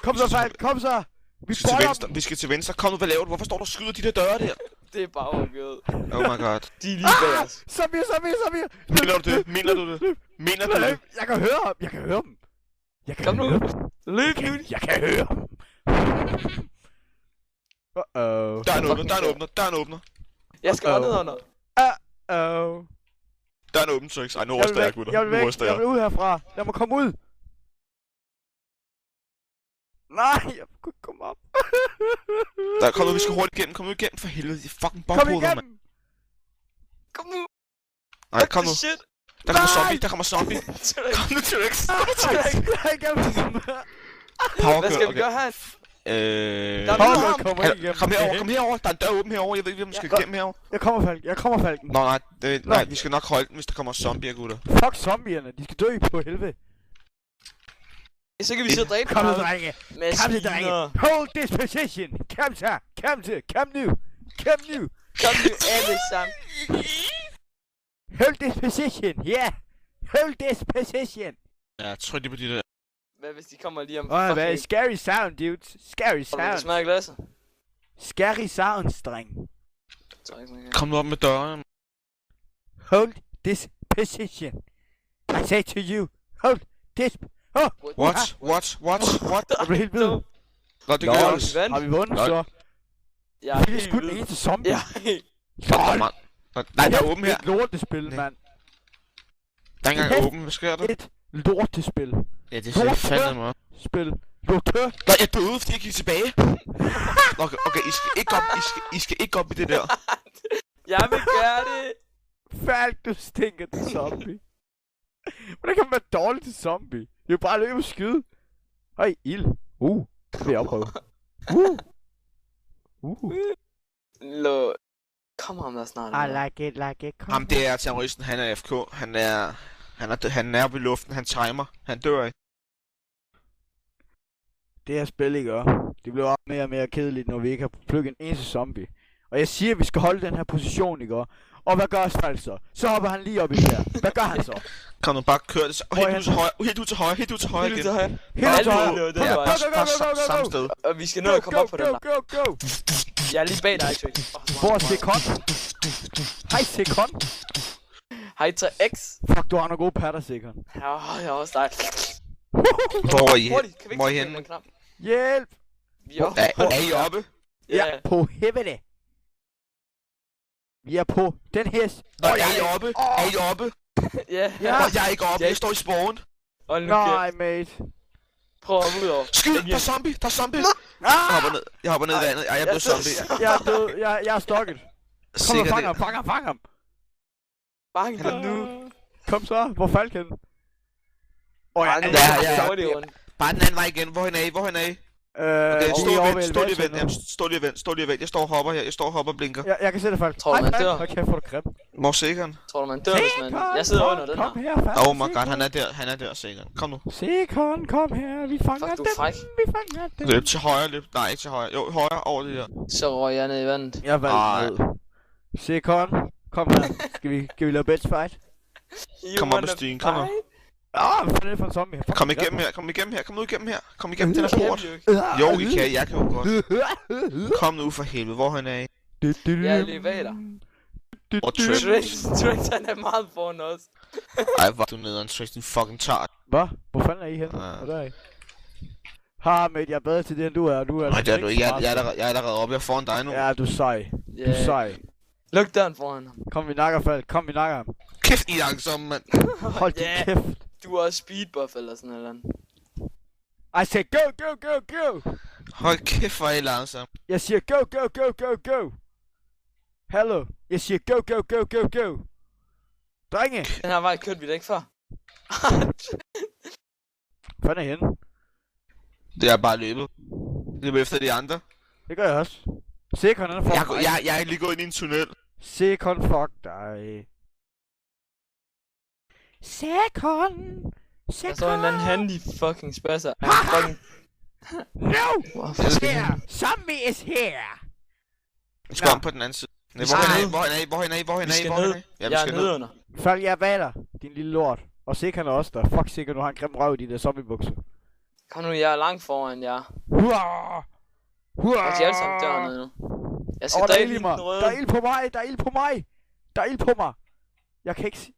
Kom så, Falk, kom så! Vi skal til venstre, vi skal til venstre. Kom nu, hvad laver du? Hvorfor står du og skyder de der døre der? Det er bare overgjort. Oh my god. De er lige bag os. Zombie! Mener du det? Mener du det? Mener du det? Jeg kan høre ham! Jeg kan høre dem! Kom nu! Løb nu! Jeg kan høre ham! Uh-oh. Døren åbner. Jeg skal ned under. Uh-oh. Døren åbner, Trix. Ej, nu ryster jeg, gutter. Jeg vil væk, jeg vil ud herfra. Lad mig komme ud. Nej, jeg kunne ikke komme op. Kom nu, vi skal hurtigt igennem. Kom nu igennem for helvede. De fucking Kom bobhoveder, mand. igennem. Kom nu! Nej, kom nu. Shit! Der kommer zombie. Kom nu, Trix. Jeg igennem. Power Hvad skal vi gøre her? Kom herover. Der er en dør åben herover. Jeg ved ikke, om vi skal igennem herover. Jeg kommer, Falken. Nej, vi skal nok holde den, hvis der kommer zombier, gutter. Fuck zombierne, de skal dø på helvede. Så kan vi sidde og dræbe Kom nu, drenge. Kom nu, drenge. drenge. Hold this position. Kom så. Kom nu. Kom nu alle sammen. Hold this position. Yeah. Hold this position. Ja, tryk lige på de der. Hvad hvis de kommer lige om Hvad? Scary sound, dudes. Scary Du sound. smager glasset. Scary sounds, dreng. Kom nu op med døren. Hold this position. I say to you. Hold this. Oh. What? Jeg blev helt hvid. Nå, det gør os. Har vi vundet så? Jeg er Vi er helt sgu den hvid. eneste zombie. Ja. Nej, der er åben her. Et lortespil, mand. Der er ikke engang åben. Hvad sker der? Et lortespil. Ja, det ser fandme mig. Spil. Lortør. Nej, jeg døde, fordi jeg gik tilbage. Okay, I skal ikke op i det der. Jeg vil gøre det. Falk, du stinker til zombie. Hvordan kan man være dårlig til zombie? Det er bare løbe og skyde. Høj, ild. Det vil jeg opprøve. Kommer ham der snart. I like it. Ham, det er terroristen, han er FK. Han er oppe i luften, han timer. Han dør ikke. Det her spil, ikke gør. Det bliver mere og mere kedeligt, når vi ikke har plukket en eneste zombie. Og jeg siger, at vi skal holde den her position, ikke? Og hvad gør Asfalt så? Så hopper han lige op i det her. Hvad gør han så? Kom nu, bare kør det. Helt ud til højre igen. Helt til højre. Samme sted. Og vi skal nå at komme op på den der. Go. Jeg er lige bag dig, Trix. Hvor er Sekon? Hej, Sekon. Hej til X. Fuck, du har nogle gode patter, Sekon. Ja, jeg er også dig. Hvor er I Hurtigt, kan vi Hvor er I ikke henne? en knap? Hjælp! Vi er oppe. Er I oppe? Ja. På helvede. Vi er på den hest. Er I oppe? Er I oppe? Ja. Jeg er ikke oppe, jeg står i spawn. Hold nu Nej, kæft. mate. Prøv at hoppe ud over. Skyd, der er zombie. Jeg hopper ned i vandet. Ej, jeg er blevet zombie. Jeg er død. Jeg er stokket. Kom og fang ham. Bang ham nu. Kom så. Hvor faldt han? Ja. Bare den anden vej igen. Hvorhen er I? Okay, stå lige og vent. Jeg står og hopper her. Jeg står og hopper og blinker. Jeg kan se det, Falk. Tror du, man dør? Okay, får du grim. Hvor sikkeren? Tror du, man dør, hvis man... Jeg sidder under den Kom her. her, Falk. Oh my god, han er der, sikkeren. Kom nu. Sekon, kom her. Vi fanger Fuck, du dem. er fræk. Vi fanger dem. Løb til højre, Nej, ikke til højre. Jo, højre over det der. Så røg jeg ned i vandet. Jeg valgte ned. Sekon, kom her. Skal vi lave bitch fight? Kom op ad stien, kom nu. Hvad fanden er det for en zombie? Kom igennem her. Kom nu igennem her. Kom igennem den her port. Jo, I kan. Jeg kan jo godt. Kom nu for helvede. Hvorhen er I? Jeg er lige bag dig. Og Trix, han er meget foran os. Ej, hvor du nede en Trix, din fucking tart. Hvad? Hvor fanden er I henne? Hvor er I? Mate, jeg er bedre til det, end du er. Nej, det er du ikke. Jeg er allerede oppe. Jeg er foran dig nu. Ja, du er sej. Du er sej. Luk døren foran ham. Kom, vi nakker, Falk. Kom, vi nakker ham. Kæft, I er langsomme, mand. Hold din kæft. Du er også speedbuff eller sådan noget. I say go. Hold kæft, hvor er I langsomme. Jeg siger go. Hallo. Jeg siger go. Drenge. Den her vej kørte vi da ikke før. Hvad er henne? Det er bare løbet. Løbet efter de andre. Det gør jeg også. Sekon, han er fuck dig. Jeg er lige gået ind i en tunnel. Sekon, fuck dig. Sekon. Der står en eller anden handy fucking spasser. Han fucking... No! Here! Zombie is here! Vi skal om på den anden side. Hvorhen er I? Ja, vi skal ned under. Falk, jeg er bag dig, din lille lort. Og Sekon er også der. Fuck, Sekon, du har en grim røv i de der zombiebukser. Kom nu, jeg er langt foran jer. Hurra! Hurra! Og de alle sammen dør nede nu. Jeg skal der er dræbe ild i den mig. røde. Der er ild på mig. Der er ild på mig. Der er ild på mig. Jeg kan ikke se